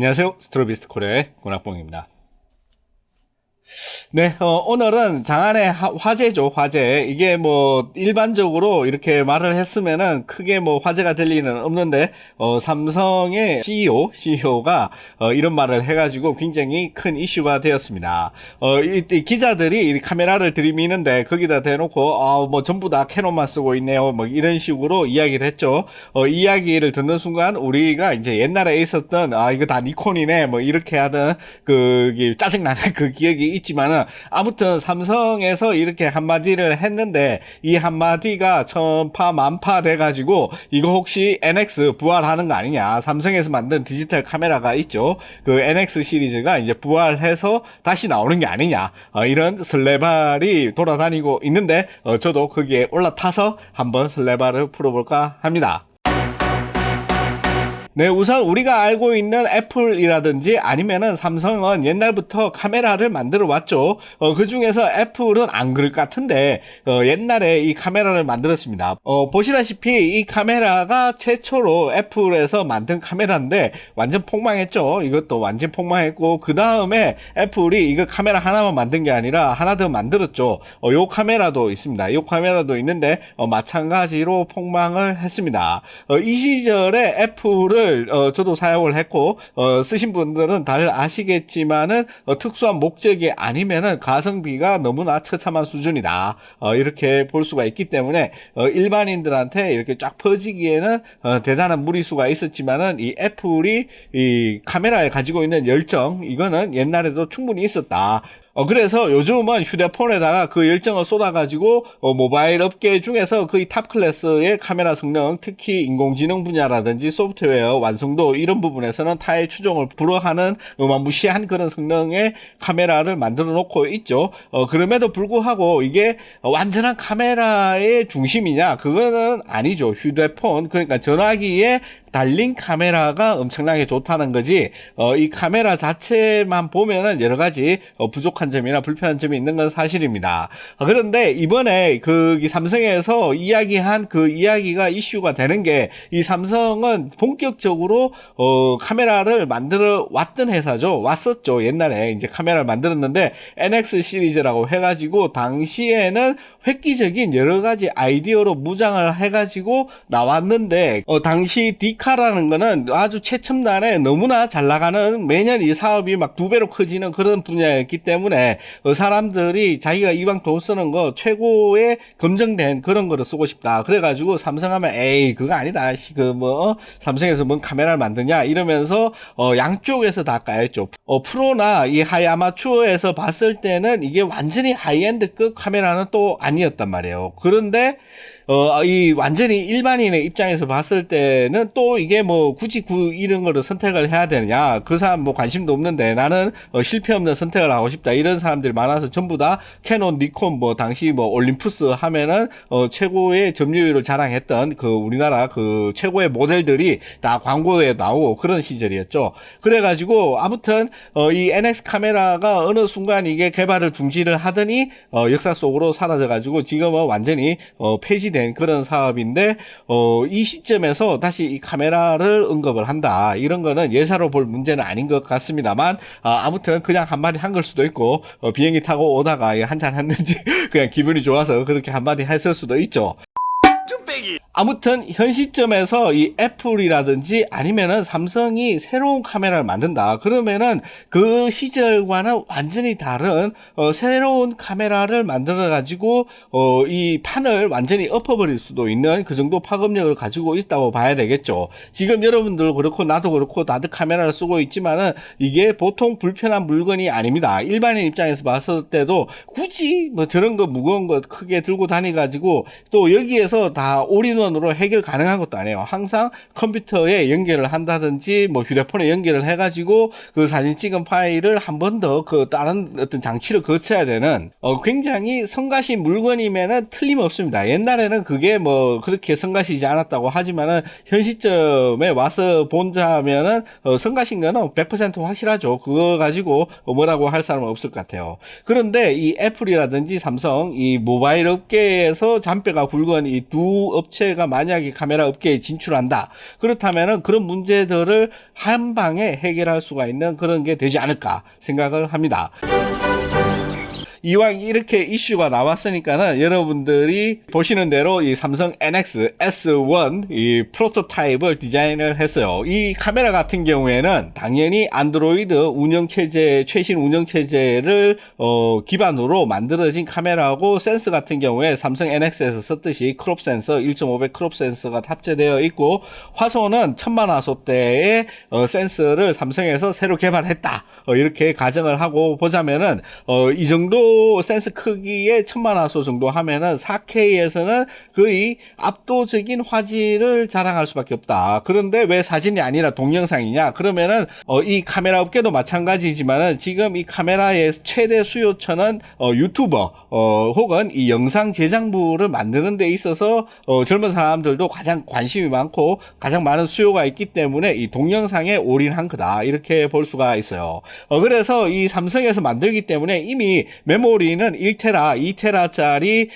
안녕하세요. 스트로비스트 코리아의 권학봉입니다. 네, 오늘은 장안의 화제죠, 화제. 이게 뭐, 일반적으로 이렇게 말을 했으면은 크게 뭐 화제가 될 리는 없는데, 삼성의 CEO가, 이런 말을 해가지고 굉장히 큰 이슈가 되었습니다. 이 기자들이 이 카메라를 들이미는데, 거기다 대놓고, 뭐 전부 다 캐논만 쓰고 있네요. 뭐 이런 식으로 이야기를 했죠. 이야기를 듣는 순간, 우리가 이제 옛날에 있었던, 이거 다 니콘이네. 뭐 이렇게 하던, 짜증나는 그 기억이 있지만은 아무튼 삼성에서 이렇게 한마디를 했는데 이 한마디가 천파 만파 돼가지고 이거 혹시 NX 부활하는 거 아니냐, 삼성에서 만든 디지털 카메라가 있죠, 그 NX 시리즈가 이제 부활해서 다시 나오는 게 아니냐, 이런 설레발이 돌아다니고 있는데 저도 거기에 올라타서 한번 설레발을 풀어볼까 합니다. 네, 우선 우리가 알고 있는 애플이라든지 아니면은 삼성은 옛날부터 카메라를 만들어 왔죠. 그 중에서 애플은 안 그럴 것 같은데, 옛날에 이 카메라를 만들었습니다. 보시다시피 이 카메라가 최초로 애플에서 만든 카메라인데 완전 폭망했죠. 이것도 완전 폭망했고, 그 다음에 애플이 이거 카메라 하나만 만든 게 아니라 하나 더 만들었죠. 요 카메라도 있습니다. 요 카메라도 있는데, 마찬가지로 폭망을 했습니다. 이 시절에 애플을 저도 사용을 했고, 쓰신 분들은 다들 아시겠지만은, 특수한 목적이 아니면은 가성비가 너무나 처참한 수준이다. 이렇게 볼 수가 있기 때문에, 일반인들한테 이렇게 쫙 퍼지기에는, 대단한 무리수가 있었지만은, 이 애플이 이 카메라에 가지고 있는 열정, 이거는 옛날에도 충분히 있었다. 그래서 요즘은 휴대폰에다가 그 열정을 쏟아가지고, 모바일 업계 중에서 거의 탑 클래스의 카메라 성능, 특히 인공지능 분야라든지 소프트웨어 완성도 이런 부분에서는 타의 추종을 불허하는 무시한 그런 성능의 카메라를 만들어 놓고 있죠. 그럼에도 불구하고 이게 완전한 카메라의 중심이냐? 그거는 아니죠. 휴대폰, 그러니까 전화기에 달린 카메라가 엄청나게 좋다는 거지, 이 카메라 자체만 보면은 여러 가지 부족한 점이나 불편한 점이 있는 건 사실입니다. 그런데 이번에 이 삼성에서 이야기한 그 이야기가 이슈가 되는 게, 이 삼성은 본격적으로 카메라를 만들어 왔던 회사죠. 왔었죠. 옛날에 이제 카메라를 만들었는데 NX 시리즈라고 해가지고 당시에는 획기적인 여러 가지 아이디어로 무장을 해가지고 나왔는데, 당시 디카라는 거는 아주 최첨단에 너무나 잘 나가는, 매년 이 사업이 막 2배로 커지는 그런 분야였기 때문에 사람들이 자기가 이왕 돈 쓰는 거 최고의 검증된 그런 거를 쓰고 싶다. 그래가지고 삼성하면 에이 그거 아니다, 삼성에서 뭔 카메라를 만드냐 이러면서 양쪽에서 다 까였죠. 프로나 이 하이 아마추어에서 봤을 때는 이게 완전히 하이엔드급 카메라는 또 아니었단 말이에요. 그런데 이 완전히 일반인의 입장에서 봤을 때는 또 이게 뭐 굳이 이런 거를 선택을 해야 되느냐, 그 사람 뭐 관심도 없는데 나는 실패 없는 선택을 하고 싶다, 이런 사람들이 많아서 전부 다 캐논, 니콘, 뭐 당시 뭐 올림푸스 하면은 최고의 점유율을 자랑했던 그 우리나라 그 최고의 모델들이 다 광고에 나오고 그런 시절이었죠. 그래가지고 아무튼 이 NX 카메라가 어느 순간 이게 개발을 중지를 하더니 역사 속으로 사라져가지고 지금은 완전히 폐지된 그런 사업인데, 이 시점에서 다시 이 카메라를 언급을 한다, 이런 거는 예사로 볼 문제는 아닌 것 같습니다만, 아무튼 그냥 한마디 한 걸 수도 있고, 비행기 타고 오다가 한잔 했는지 그냥 기분이 좋아서 그렇게 한마디 했을 수도 있죠. 아무튼 현 시점에서 이 애플이라든지 아니면은 삼성이 새로운 카메라를 만든다 그러면은 그 시절과는 완전히 다른 새로운 카메라를 만들어 가지고 이 판을 완전히 엎어버릴 수도 있는 그 정도 파급력을 가지고 있다고 봐야 되겠죠. 지금 여러분들 그렇고 나도 그렇고 다들 카메라를 쓰고 있지만은 이게 보통 불편한 물건이 아닙니다. 일반인 입장에서 봤을 때도 굳이 뭐 저런 거 무거운 거 크게 들고 다니 가지고 또 여기에서 다 올인원으로 해결 가능한 것도 아니에요. 항상 컴퓨터에 연결을 한다든지 뭐 휴대폰에 연결을 해가지고 그 사진 찍은 파일을 한 번 더 그 다른 어떤 장치를 거쳐야 되는 굉장히 성가신 물건이면은 틀림없습니다. 옛날에는 그게 뭐 그렇게 성가시지 않았다고 하지만은 현 시점에 와서 본다면은 성가신 거는 100% 확실하죠. 그거 가지고 뭐라고 할 사람은 없을 것 같아요. 그런데 이 애플이라든지 삼성, 이 모바일 업계에서 잔뼈가 굵은 이 두 외부 업체가 만약에 카메라 업계에 진출한다. 그렇다면은 그런 문제들을 한 방에 해결할 수가 있는 그런 게 되지 않을까 생각을 합니다. 이왕 이렇게 이슈가 나왔으니까는 여러분들이 보시는 대로 이 삼성 NX S1 이 프로토타입을 디자인을 했어요. 이 카메라 같은 경우에는 당연히 안드로이드 운영체제, 최신 운영체제를 기반으로 만들어진 카메라고, 센서 같은 경우에 삼성 NX에서 썼듯이 크롭 센서 1.5배 크롭 센서가 탑재되어 있고, 화소는 1000만 화소대의 센서를 삼성에서 새로 개발했다. 이렇게 가정을 하고 보자면은 이 정도 센스 크기의 1000만 화소 정도 하면은 4K에서는 거의 압도적인 화질을 자랑할 수밖에 없다. 그런데 왜 사진이 아니라 동영상이냐? 그러면은 이 카메라 업계도 마찬가지지만은 지금 이 카메라의 최대 수요처는 유튜버 혹은 이 영상 제작물을 만드는 데 있어서 젊은 사람들도 가장 관심이 많고 가장 많은 수요가 있기 때문에 이 동영상에 올인한 거다. 이렇게 볼 수가 있어요. 그래서 이 삼성에서 만들기 때문에 이미 메모리는 1테라, 2테라짜리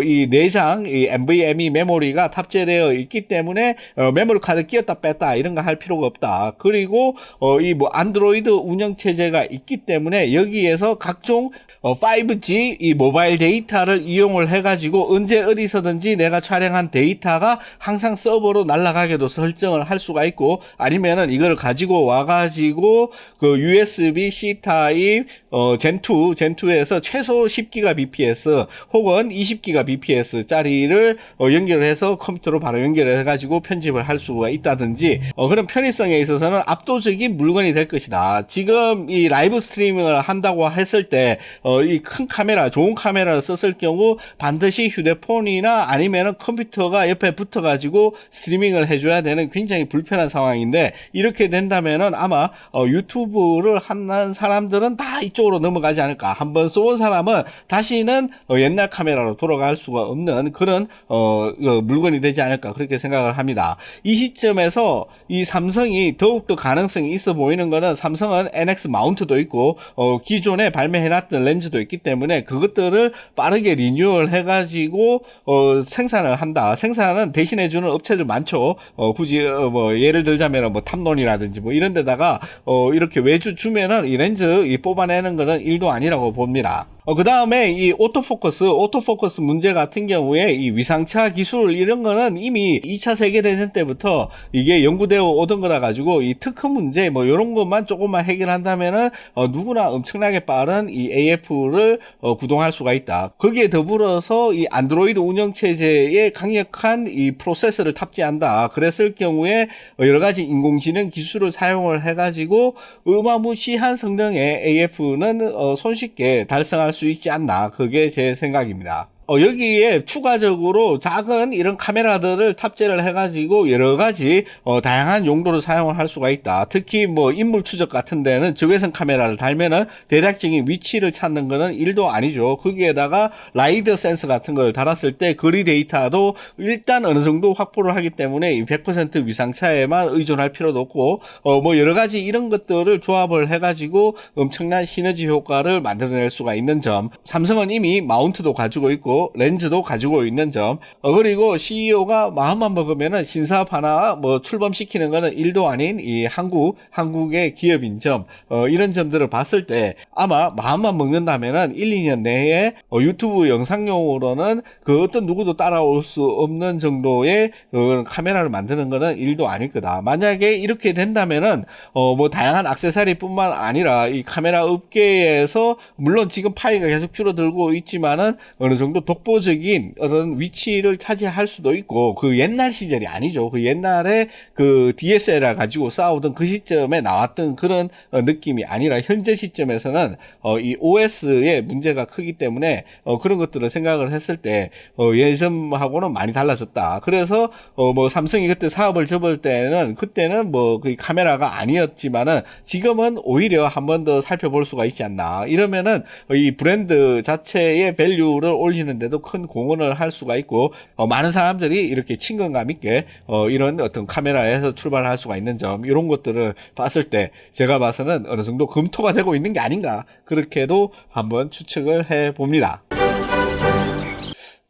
이 내장 이 NVMe 메모리가 탑재되어 있기 때문에 메모리 카드 끼웠다 뺐다 이런 거 할 필요가 없다. 그리고 이 뭐 안드로이드 운영 체제가 있기 때문에 여기에서 각종 5G 이 모바일 데이터를 이용을 해가지고 언제 어디서든지 내가 촬영한 데이터가 항상 서버로 날아가게도 설정을 할 수가 있고, 아니면은 이걸 가지고 와가지고 그 USB-C 타입 젠2에서 최소 10Gbps 혹은 20Gbps 짜리를 연결해서 컴퓨터로 바로 연결해가지고 편집을 할 수가 있다든지 그런 편의성에 있어서는 압도적인 물건이 될 것이다. 지금 이 라이브 스트리밍을 한다고 했을 때 이 큰 카메라, 좋은 카메라를 썼을 경우 반드시 휴대폰이나 아니면은 컴퓨터가 옆에 붙어가지고 스트리밍을 해줘야 되는 굉장히 불편한 상황인데, 이렇게 된다면은 아마 유튜브를 하는 사람들은 다 이쪽으로 넘어가지 않을까. 한번 써본 사람은 다시는 옛날 카메라로 돌아갈 수가 없는 그런 물건이 되지 않을까, 그렇게 생각을 합니다. 이 시점에서 이 삼성이 더욱더 가능성이 있어 보이는 거는, 삼성은 NX 마운트도 있고 기존에 발매해놨던 렌즈도 있기 때문에 그것들을 빠르게 리뉴얼 해가지고 생산을 한다. 생산은 대신해주는 업체들 많죠. 굳이 뭐 예를 들자면 뭐 탐론이라든지 뭐 이런 데다가 이렇게 외주 주면은 이 렌즈 뽑아내는 거는 일도 아니라고 봅니다. 그 다음에 이 오토포커스 문제 같은 경우에 이 위상차 기술 이런 거는 이미 2차 세계대전 때부터 이게 연구되어 오던 거라 가지고 이 특허 문제 뭐 이런 것만 조금만 해결한다면은 누구나 엄청나게 빠른 이 AF를 구동할 수가 있다. 거기에 더불어서 이 안드로이드 운영체제에 강력한 이 프로세서를 탑재한다. 그랬을 경우에 여러 가지 인공지능 기술을 사용을 해가지고 어마무시한 성능의 AF는 손쉽게 달성할 수 있지 않나, 그게 제 생각입니다. 여기에 추가적으로 작은 이런 카메라들을 탑재를 해가지고 여러 가지 다양한 용도로 사용을 할 수가 있다. 특히 뭐 인물 추적 같은 데는 적외선 카메라를 달면은 대략적인 위치를 찾는 거는 일도 아니죠. 거기에다가 라이더 센서 같은 걸 달았을 때 거리 데이터도 일단 어느 정도 확보를 하기 때문에 100% 위상차에만 의존할 필요도 없고 뭐 여러 가지 이런 것들을 조합을 해가지고 엄청난 시너지 효과를 만들어낼 수가 있는 점, 삼성은 이미 마운트도 가지고 있고 렌즈도 가지고 있는 점, 그리고 CEO가 마음만 먹으면은 신사업 하나 뭐 출범시키는 거는 일도 아닌 이 한국의 기업인 점, 이런 점들을 봤을 때 아마 마음만 먹는다면은 1, 2년 내에 유튜브 영상용으로는 그 어떤 누구도 따라올 수 없는 정도의 카메라를 만드는 거는 일도 아닐 거다. 만약에 이렇게 된다면은 뭐 다양한 액세서리뿐만 아니라 이 카메라 업계에서 물론 지금 파이가 계속 줄어들고 있지만은 어느 정도 독보적인 그런 위치를 차지할 수도 있고, 그 옛날 시절이 아니죠. 그 옛날에 그 DSLR 가지고 싸우던 그 시점에 나왔던 그런 느낌이 아니라 현재 시점에서는 이 OS의 문제가 크기 때문에 그런 것들을 생각을 했을 때 예전하고는 많이 달라졌다. 그래서 뭐 삼성이 그때 사업을 접을 때는 그때는 뭐 그 카메라가 아니었지만은 지금은 오히려 한 번 더 살펴볼 수가 있지 않나. 이러면은 이 브랜드 자체의 밸류를 올리는 데도 큰 공헌을 할 수가 있고 많은 사람들이 이렇게 친근감 있게 이런 어떤 카메라에서 출발할 수가 있는 점, 이런 것들을 봤을 때 제가 봐서는 어느 정도 검토가 되고 있는 게 아닌가, 그렇게도 한번 추측을 해 봅니다.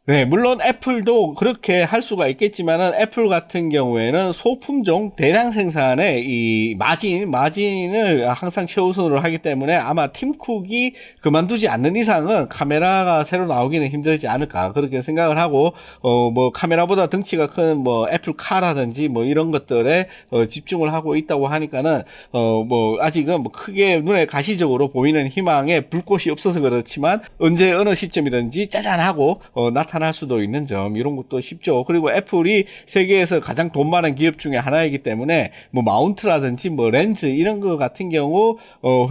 네, 물론 애플도 그렇게 할 수가 있겠지만은 애플 같은 경우에는 소품종 대량 생산에 이 마진을 항상 최우선으로 하기 때문에 아마 팀 쿡이 그만두지 않는 이상은 카메라가 새로 나오기는 힘들지 않을까 그렇게 생각을 하고 뭐 카메라보다 덩치가 큰 뭐 애플 카라든지 뭐 이런 것들에 집중을 하고 있다고 하니까는 뭐 아직은 뭐 크게 눈에 가시적으로 보이는 희망에 불꽃이 없어서 그렇지만 언제 어느 시점이든지 짜잔하고 나타날 수도 있는 점 이런 것도 쉽죠. 그리고 애플이 세계에서 가장 돈 많은 기업 중에 하나이기 때문에 뭐 마운트라든지 뭐 렌즈 이런 거 같은 경우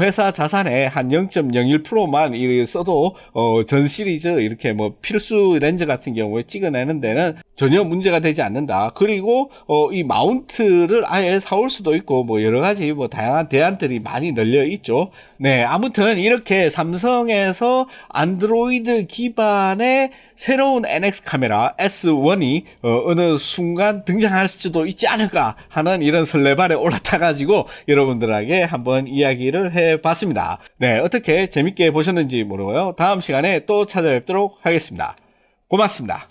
회사 자산의 한 0.01%만 써도 전 시리즈 이렇게 뭐 필수 렌즈 같은 경우에 찍어내는 데는 전혀 문제가 되지 않는다. 그리고 이 마운트를 아예 사올 수도 있고 뭐 여러 가지 뭐 다양한 대안들이 많이 널려 있죠. 네, 아무튼 이렇게 삼성에서 안드로이드 기반의 새로운 NX 카메라 S1이 어느 순간 등장할 수도 있지 않을까 하는 이런 설레발에 올라타가지고 여러분들에게 한번 이야기를 해봤습니다. 네, 어떻게 재밌게 보셨는지 모르고요. 다음 시간에 또 찾아뵙도록 하겠습니다. 고맙습니다.